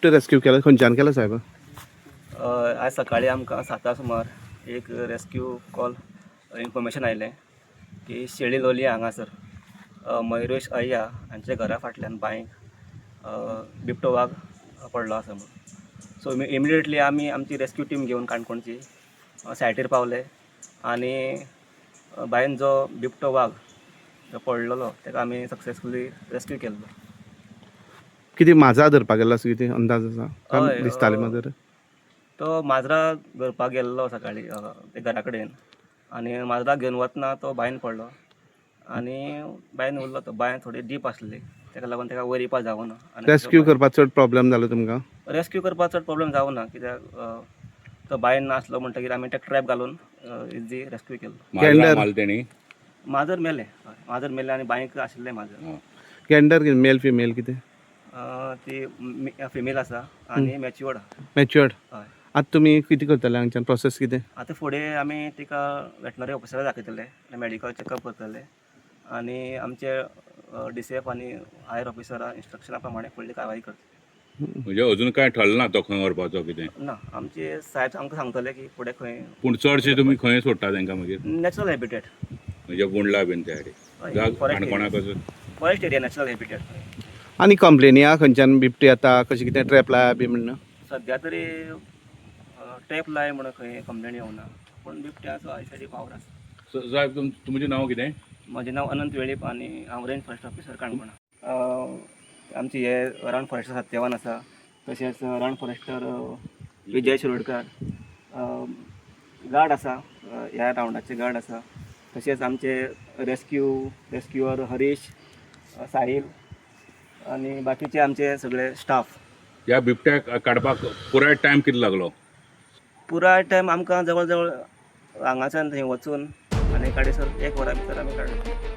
बिबटो rescue केला खंयच्यान केला साहेब? आज सकाळी आमकां 7 सुमार एक रेस्क्यू कॉल इन्फॉर्मेशन आयलें की शेळी लोलये हांगासर मयुरेश अय्या हांच्या घरा फाटल्यान बांयक बिबटो वाघ पडलो आसा म्हणून. सो इमिडिएटली आमी आमची रेस्क्यू टीम घेवन काणकोणची सायटीर पावले आनी बायन जो बिबटो वाघ जो पडलेलो ताका आमी सक्सेसफुली रेस्क्यू केल्लो. कितें माजरां धरपाक गेल्लो असो कितें अंदाज आसा? काय हय, दिसतालें माजर? तो माजरां धरपाक गेल्लो सकाळी ते घरा कडेन आनी माजराक घेवन वतना तो बांयन पडलो आनी बांयन उरलो. तो बांय थोडी डीप आसली ताका लागून ताका वयर येवपाक जावना. रेस्क्यू करपाक चड प्रॉब्लेम जालो तुमकां? रेस्क्यू करपाक चड प्रॉब्लेम जावना कित्याक तो बांयन आसलो म्हणटकीर आमी ताका ट्रॅप घालून इजी रेस्क्यू केल्लो. गेंडर माजर मेले. माजर मेले आनी बांयक आशिल्लें माजर. गेंडर मेल फिमेल कितें? ती फिमेल आसा आनी मॅच्युअर्ड आसा. मॅच्युअर्ड. हय. आतां तुमी कितें करतले हांगच्यान प्रोसेस कितें? आतां फुडें आमी तिका वेटनरी ऑफिसराक दाखयतले आनी मॅडिकल चॅकअप करतले आनी आमचे DCF आनी हायर ऑफिसरा इन्स्ट्रक्शना प्रमाणे फुडली कारवाई करतले. म्हणजे अजून काय ठरलं ना तो खंय व्हरपाचो कितें? ना, आमचे साहेब आमकां सांगतले की फुडें खंय. पूण चडशे तुमी खंय सोडटा तांकां मागीर? नॅचरल हॅबिटेट म्हणजे बोंडला बीन त्या सायडीक काणकोणाक फॉरेस्ट एरिया नॅचरल हॅबिटेट. आनी कंप्लेनी आहा खंयच्यान बिबटे येता कशें कितें ट्रॅप लाया बी म्हणून? सद्या तरी ट्रॅप लाय म्हणून खंय कंप्लेन येवना पूण बिबट्याचो आय सायडीक वावर आसा. साहेब तुमचें नांव कितें? म्हजें नांव अनंत वेळीप आनी हांव रेंज फॉरेस्ट ऑफिसर काणकोणा. आमचे हे रान फॉरेस्टर सत्यवान आसा, तशेंच रान फॉरेस्टर विजय शिरोडकर, गार्ड आसा, ह्या रावंडाचे गार्ड आसा, तशेंच आमचे रेस्क्युअर हरीश, साहील आनी बाकीचे आमचे सगळे स्टाफ. ह्या बिबट्याक काडपाक पुराय टायम कितलो लागलो? पुराय टायम आमकां जवळ जवळ हांगाच्यान थंय वचून आनी काडीसर 1 वरा भितर आमी काडलो.